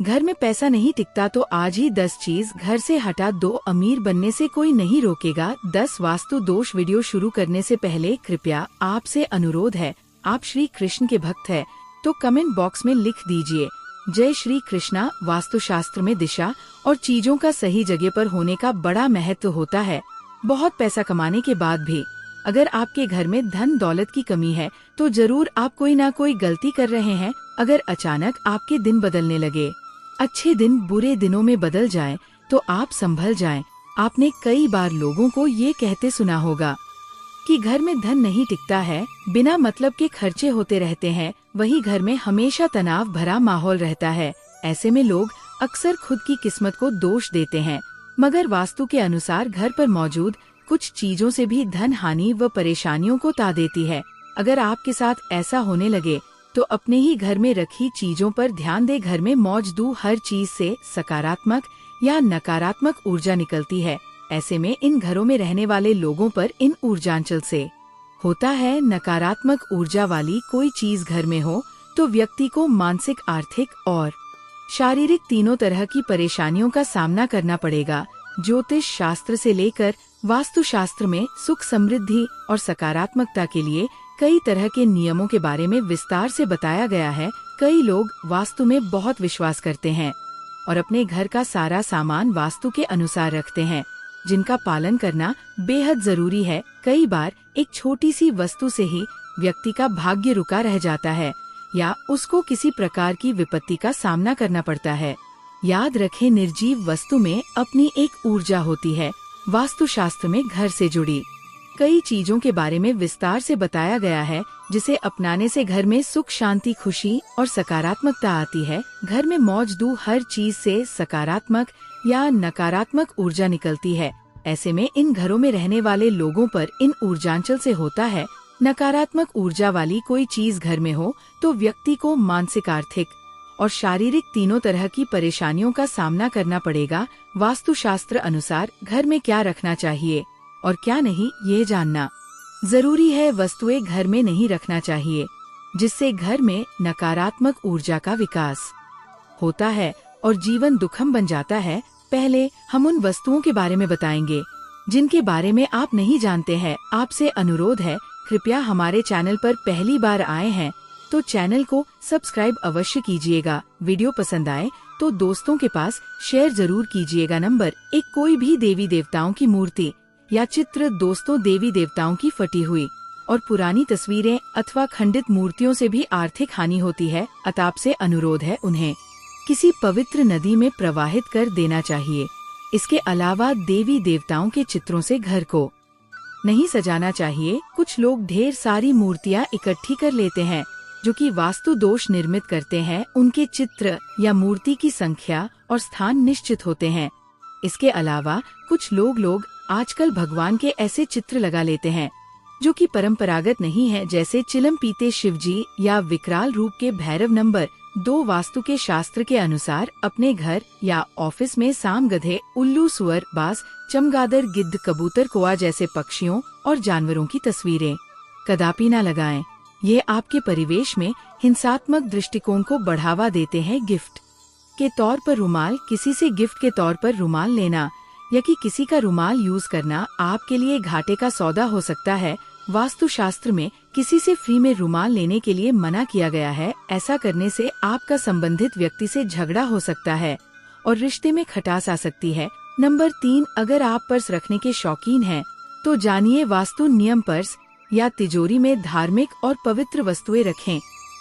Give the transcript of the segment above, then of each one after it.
घर में पैसा नहीं टिकता तो आज ही 10 चीज घर से हटा दो, अमीर बनने से कोई नहीं रोकेगा। 10 वास्तु दोष। वीडियो शुरू करने से पहले कृपया आपसे अनुरोध है, आप श्री कृष्ण के भक्त है तो कमेंट बॉक्स में लिख दीजिए जय श्री कृष्णा। वास्तुशास्त्र में दिशा और चीजों का सही जगह पर होने का बड़ा महत्व होता है। बहुत पैसा कमाने के बाद भी अगर आपके घर में धन दौलत की कमी है तो जरूर आप कोई ना कोई गलती कर रहे हैं। अगर अचानक आपके दिन बदलने लगे, अच्छे दिन बुरे दिनों में बदल जाएं, तो आप संभल जाएं। आपने कई बार लोगों को ये कहते सुना होगा कि घर में धन नहीं टिकता है, बिना मतलब के खर्चे होते रहते हैं, वही घर में हमेशा तनाव भरा माहौल रहता है। ऐसे में लोग अक्सर खुद की किस्मत को दोष देते हैं, मगर वास्तु के अनुसार घर पर मौजूद कुछ चीजों से भी धन हानि व परेशानियों को ता देती है। अगर आपके साथ ऐसा होने लगे तो अपने ही घर में रखी चीजों पर ध्यान दे। घर में मौजूद हर चीज से सकारात्मक या नकारात्मक ऊर्जा निकलती है। ऐसे में इन घरों में रहने वाले लोगों पर इन ऊर्जांचल से होता है। नकारात्मक ऊर्जा वाली कोई चीज घर में हो तो व्यक्ति को मानसिक, आर्थिक और शारीरिक तीनों तरह की परेशानियों का सामना करना पड़ेगा। ज्योतिष शास्त्र से लेकर वास्तु शास्त्र में सुख, समृद्धि और सकारात्मकता के लिए कई तरह के नियमों के बारे में विस्तार से बताया गया है। कई लोग वास्तु में बहुत विश्वास करते हैं और अपने घर का सारा सामान वास्तु के अनुसार रखते हैं, जिनका पालन करना बेहद जरूरी है। कई बार एक छोटी सी वस्तु से ही व्यक्ति का भाग्य रुका रह जाता है या उसको किसी प्रकार की विपत्ति का सामना करना पड़ता है। याद रखें, निर्जीव वस्तु में अपनी एक ऊर्जा होती है। वास्तुशास्त्र में घर से जुड़ी कई चीजों के बारे में विस्तार से बताया गया है, जिसे अपनाने से घर में सुख, शांति, खुशी और सकारात्मकता आती है। घर में मौजूद हर चीज से सकारात्मक या नकारात्मक ऊर्जा निकलती है। ऐसे में इन घरों में रहने वाले लोगों पर इन ऊर्जांचल से होता है। नकारात्मक ऊर्जा वाली कोई चीज घर में हो तो व्यक्ति को मानसिक, आर्थिक और शारीरिक तीनों तरह की परेशानियों का सामना करना पड़ेगा। वास्तुशास्त्र अनुसार घर में क्या रखना चाहिए और क्या नहीं, ये जानना जरूरी है। वस्तुएं घर में नहीं रखना चाहिए जिससे घर में नकारात्मक ऊर्जा का विकास होता है और जीवन दुखम बन जाता है। पहले हम उन वस्तुओं के बारे में बताएंगे जिनके बारे में आप नहीं जानते हैं। आपसे अनुरोध है, कृपया हमारे चैनल पर पहली बार आए हैं तो चैनल को सब्सक्राइब अवश्य कीजिएगा। वीडियो पसंद आए तो दोस्तों के पास शेयर जरूर कीजिएगा। नंबर 1, कोई भी देवी देवताओं की मूर्ति या चित्र। दोस्तों, देवी देवताओं की फटी हुई और पुरानी तस्वीरें अथवा खंडित मूर्तियों से भी आर्थिक हानि होती है, अतः आपसे अनुरोध है उन्हें किसी पवित्र नदी में प्रवाहित कर देना चाहिए। इसके अलावा देवी देवताओं के चित्रों से घर को नहीं सजाना चाहिए। कुछ लोग ढेर सारी मूर्तियां इकट्ठी कर लेते हैं जो कि वास्तु दोष निर्मित करते हैं। उनके चित्र या मूर्ति की संख्या और स्थान निश्चित होते हैं। इसके अलावा कुछ लोग आजकल भगवान के ऐसे चित्र लगा लेते हैं जो कि परंपरागत नहीं है, जैसे चिलम पीते शिवजी या विकराल रूप के भैरव। नंबर 2, वास्तु के शास्त्र के अनुसार अपने घर या ऑफिस में सांप, गधे, उल्लू, सुअर, बाज, चमगादड़, गिद्ध, कबूतर, कौआ जैसे पक्षियों और जानवरों की तस्वीरें कदापि न लगाएं। ये आपके परिवेश में हिंसात्मक दृष्टिकोण को बढ़ावा देते हैं। गिफ्ट के तौर पर रुमाल। किसी से गिफ्ट के तौर पर रुमाल लेना या कि किसी का रुमाल यूज करना आपके लिए घाटे का सौदा हो सकता है। वास्तुशास्त्र में किसी से फ्री में रुमाल लेने के लिए मना किया गया है। ऐसा करने से आपका संबंधित व्यक्ति से झगड़ा हो सकता है और रिश्ते में खटास आ सकती है। नंबर 3, अगर आप पर्स रखने के शौकीन हैं तो जानिए वास्तु नियम। पर्स या तिजोरी में धार्मिक और पवित्र वस्तुएं रखें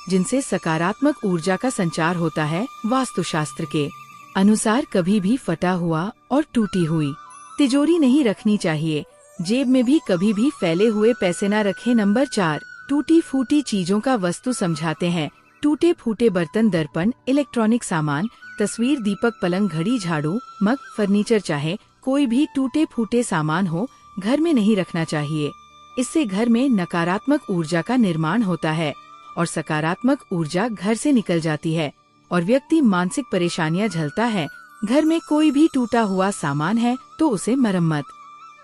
जिनसे सकारात्मक ऊर्जा का संचार होता है। वास्तुशास्त्र के अनुसार कभी भी फटा हुआ और टूटी हुई तिजोरी नहीं रखनी चाहिए। जेब में भी कभी भी फैले हुए पैसे न रखें। नंबर 4, टूटी फूटी चीजों का वस्तु समझाते हैं। टूटे फूटे बर्तन, दर्पण, इलेक्ट्रॉनिक सामान, तस्वीर, दीपक, पलंग, घड़ी, झाड़ू, मग, फर्नीचर, चाहे कोई भी टूटे फूटे सामान हो, घर में नहीं रखना चाहिए। इससे घर में नकारात्मक ऊर्जा का निर्माण होता है और सकारात्मक ऊर्जा घर से निकल जाती है और व्यक्ति मानसिक परेशानियां झेलता है। घर में कोई भी टूटा हुआ सामान है तो उसे मरम्मत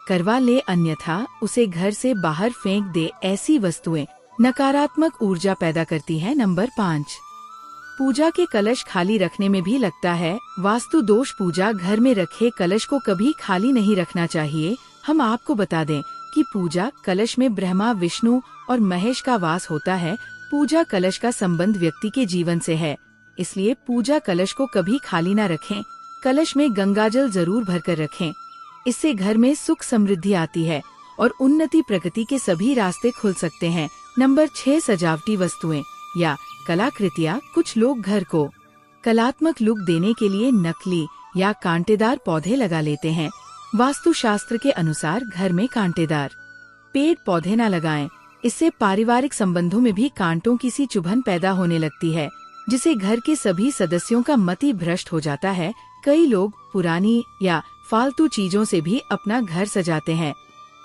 करवा ले, अन्यथा उसे घर से बाहर फेंक दे। ऐसी वस्तुएं नकारात्मक ऊर्जा पैदा करती हैं। नंबर 5, पूजा के कलश खाली रखने में भी लगता है। वास्तु दोष। पूजा घर में रखे कलश को कभी खाली नहीं रखना चाहिए। हम आपको बता दें कि पूजा कलश में ब्रह्मा, विष्णु और महेश का वास होता है। पूजा कलश का संबंध व्यक्ति के जीवन से है, इसलिए पूजा कलश को कभी खाली न रखें। कलश में गंगाजल जरूर भरकर रखें। इससे घर में सुख समृद्धि आती है और उन्नति प्रगति के सभी रास्ते खुल सकते हैं। नंबर 6, सजावटी वस्तुएं या कलाकृतियाँ। कुछ लोग घर को कलात्मक लुक देने के लिए नकली या कांटेदार पौधे लगा लेते हैं। वास्तु शास्त्र के अनुसार घर में कांटेदार पेड़ पौधे न लगाएं। इससे पारिवारिक संबंधों में भी कांटों की सी चुभन पैदा होने लगती है, जिसे घर के सभी सदस्यों का मति भ्रष्ट हो जाता है। कई लोग पुरानी या फालतू चीजों से भी अपना घर सजाते हैं,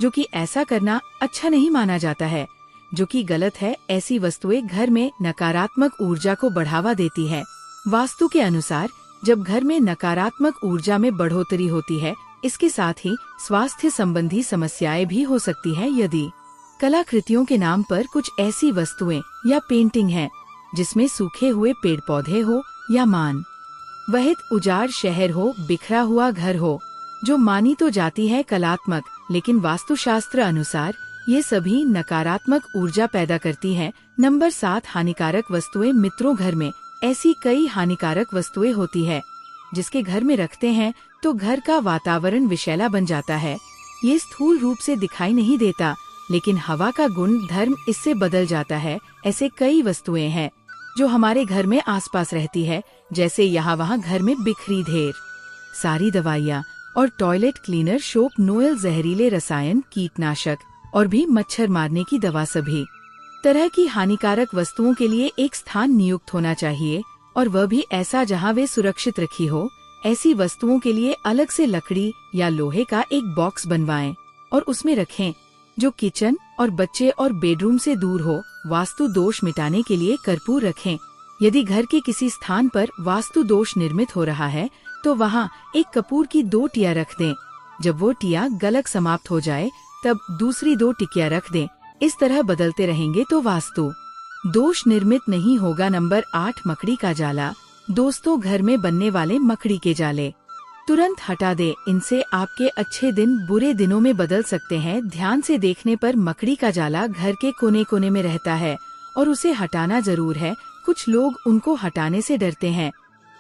जो कि ऐसा करना अच्छा नहीं माना जाता है, जो कि गलत है। ऐसी वस्तुएं घर में नकारात्मक ऊर्जा को बढ़ावा देती है। वास्तु के अनुसार जब घर में नकारात्मक ऊर्जा में बढ़ोतरी होती है, इसके साथ ही स्वास्थ्य संबंधी समस्याएं भी हो सकती है। यदि कलाकृतियों के नाम पर कुछ ऐसी वस्तुएं या पेंटिंग हैं, जिसमें सूखे हुए पेड़ पौधे हो या मान वहित उजाड़ शहर हो, बिखरा हुआ घर हो, जो मानी तो जाती है कलात्मक, लेकिन वास्तुशास्त्र अनुसार ये सभी नकारात्मक ऊर्जा पैदा करती हैं। नंबर 7, हानिकारक वस्तुएं। मित्रों, घर में ऐसी कई हानिकारक वस्तुएं होती है, जिसके घर में रखते हैं तो घर का वातावरण विषैला बन जाता है। ये स्थूल रूप से दिखाई नहीं देता, लेकिन हवा का गुण धर्म इससे बदल जाता है। ऐसे कई वस्तुएं हैं जो हमारे घर में आसपास रहती है, जैसे यहाँ वहाँ घर में बिखरी ढेर सारी दवाइयाँ और टॉयलेट क्लीनर, शोप, नोयल, जहरीले रसायन, कीटनाशक और भी मच्छर मारने की दवा। सभी तरह की हानिकारक वस्तुओं के लिए एक स्थान नियुक्त होना चाहिए, और वह भी ऐसा जहाँ वे सुरक्षित रखी हो। ऐसी वस्तुओं के लिए अलग से लकड़ी या लोहे का एक बॉक्स बनवाएं और उसमें रखें, जो किचन और बच्चे और बेडरूम से दूर हो। वास्तु दोष मिटाने के लिए कर्पूर रखें। यदि घर के किसी स्थान पर वास्तु दोष निर्मित हो रहा है, तो वहाँ एक कपूर की 2 टिया रख दें। जब वो टिया गलक समाप्त हो जाए, तब दूसरी 2 टिकिया रख दें। इस तरह बदलते रहेंगे तो वास्तु दोष निर्मित नहीं होगा। नंबर 8, मकड़ी का जाला। दोस्तों, घर में बनने वाले मकड़ी के जाले तुरंत हटा दे। इनसे आपके अच्छे दिन बुरे दिनों में बदल सकते हैं। ध्यान से देखने पर मकड़ी का जाला घर के कोने कोने में रहता है और उसे हटाना जरूर है। कुछ लोग उनको हटाने से डरते हैं,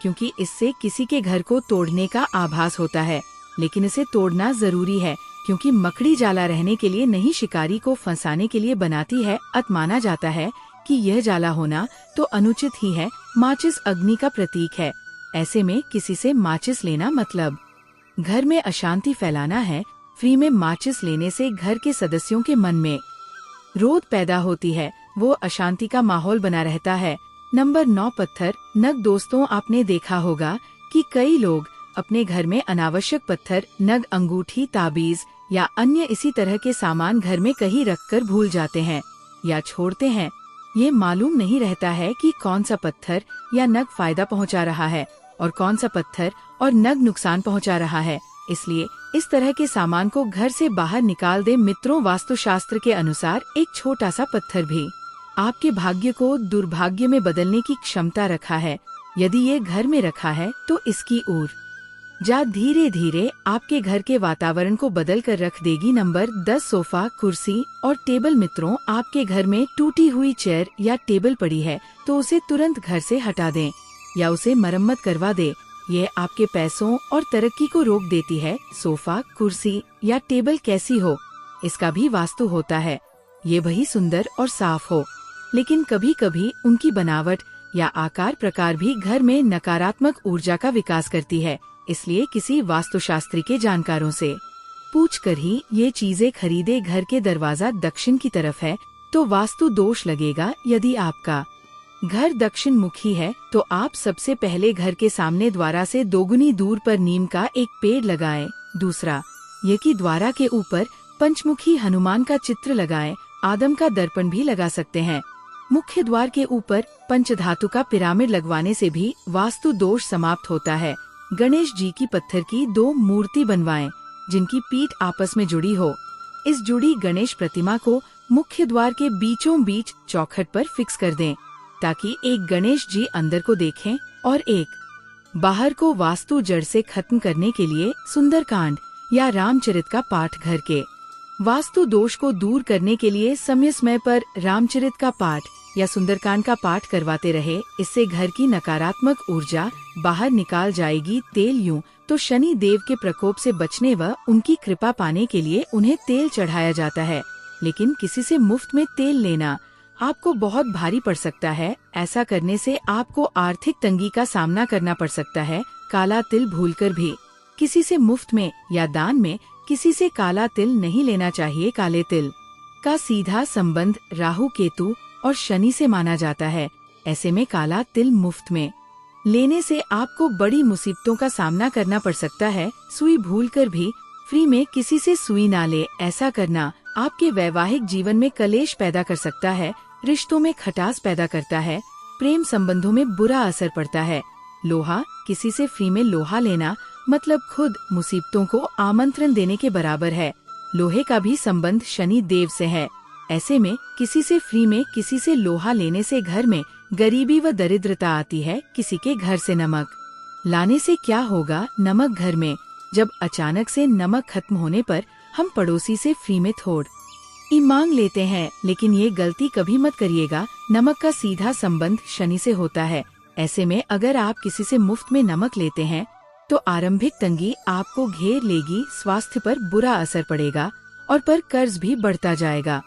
क्योंकि इससे किसी के घर को तोड़ने का आभास होता है, लेकिन इसे तोड़ना जरूरी है, क्योंकि मकड़ी जाला रहने के लिए नहीं, शिकारी को फंसाने के लिए बनाती है। अत माना जाता है कि यह जाला होना तो अनुचित ही है। माचिस अग्नि का प्रतीक है, ऐसे में किसी से माचिस लेना मतलब घर में अशांति फैलाना है। फ्री में माचिस लेने से घर के सदस्यों के मन में क्रोध पैदा होती है, वो अशांति का माहौल बना रहता है। नंबर 9, पत्थर नग। दोस्तों, आपने देखा होगा कि कई लोग अपने घर में अनावश्यक पत्थर, नग, अंगूठी, ताबीज या अन्य इसी तरह के सामान घर में कहीं रखकर भूल जाते हैं या छोड़ते हैं। ये मालूम नहीं रहता है कि कौन सा पत्थर या नग फायदा पहुंचा रहा है और कौन सा पत्थर और नग नुकसान पहुंचा रहा है। इसलिए इस तरह के सामान को घर से बाहर निकाल दे। मित्रों, वास्तुशास्त्र के अनुसार एक छोटा सा पत्थर भी आपके भाग्य को दुर्भाग्य में बदलने की क्षमता रखा है। यदि ये घर में रखा है तो इसकी ऊर्जा धीरे धीरे आपके घर के वातावरण को बदल कर रख देगी। नंबर 10, सोफा, कुर्सी और टेबल। मित्रों, आपके घर में टूटी हुई चेयर या टेबल पड़ी है तो उसे तुरंत घर से हटा दें या उसे मरम्मत करवा दें। ये आपके पैसों और तरक्की को रोक देती है। सोफा, कुर्सी या टेबल कैसी हो, इसका भी वास्तु होता है। ये वही सुंदर और साफ हो, लेकिन कभी कभी उनकी बनावट या आकार प्रकार भी घर में नकारात्मक ऊर्जा का विकास करती है। इसलिए किसी वास्तुशास्त्री के जानकारों से पूछकर ही ये चीजें खरीदे। घर के दरवाजा दक्षिण की तरफ है तो वास्तु दोष लगेगा। यदि आपका घर दक्षिण मुखी है तो आप सबसे पहले घर के सामने द्वारा से 2 गुनी दूर पर नीम का एक पेड़ लगाएं। दूसरा, ये कि द्वारा के ऊपर पंचमुखी हनुमान का चित्र लगाएं। आदम का दर्पण भी लगा सकते हैं। मुख्य द्वार के ऊपर पंचधातु का पिरामिड लगवाने से भी वास्तु दोष समाप्त होता है। गणेश जी की पत्थर की 2 मूर्ति बनवाएं, जिनकी पीठ आपस में जुड़ी हो। इस जुड़ी गणेश प्रतिमा को मुख्य द्वार के बीचों बीच चौखट पर फिक्स कर दें। ताकि एक गणेश जी अंदर को देखें और एक बाहर को वास्तु जड़ से खत्म करने के लिए सुंदरकांड या रामचरित का पाठ घर के वास्तु दोष को दूर करने के लिए समय समय पर रामचरित का पाठ या सुंदरकांड का पाठ करवाते रहे। इससे घर की नकारात्मक ऊर्जा बाहर निकाल जाएगी। तेल यूं तो शनि देव के प्रकोप से बचने व उनकी कृपा पाने के लिए उन्हें तेल चढ़ाया जाता है, लेकिन किसी से मुफ्त में तेल लेना आपको बहुत भारी पड़ सकता है। ऐसा करने से आपको आर्थिक तंगी का सामना करना पड़ सकता है। काला तिल भूलकर भी किसी से मुफ्त में या दान में किसी से काला तिल नहीं लेना चाहिए। काले तिल का सीधा संबंध राहु केतु और शनि से माना जाता है। ऐसे में काला तिल मुफ्त में लेने से आपको बड़ी मुसीबतों का सामना करना पड़ सकता है। सुई भूलकर भी फ्री में किसी से सुई ना ले। ऐसा करना आपके वैवाहिक जीवन में कलेश पैदा कर सकता है, रिश्तों में खटास पैदा करता है, प्रेम संबंधों में बुरा असर पड़ता है। लोहा किसी से फ्री में लोहा लेना मतलब खुद मुसीबतों को आमंत्रण देने के बराबर है। लोहे का भी संबंध शनि देव से है। ऐसे में किसी से फ्री में किसी से लोहा लेने से घर में गरीबी व दरिद्रता आती है। किसी के घर से नमक लाने से क्या होगा? नमक घर में जब अचानक से नमक खत्म होने पर हम पड़ोसी से फ्री में थोड़ी मांग लेते हैं, लेकिन ये गलती कभी मत करिएगा। नमक का सीधा संबंध शनि से होता है। ऐसे में अगर आप किसी से मुफ्त में नमक लेते हैं तो आरंभिक तंगी आपको घेर लेगी, स्वास्थ्य पर बुरा असर पड़ेगा और पर कर्ज भी बढ़ता जाएगा।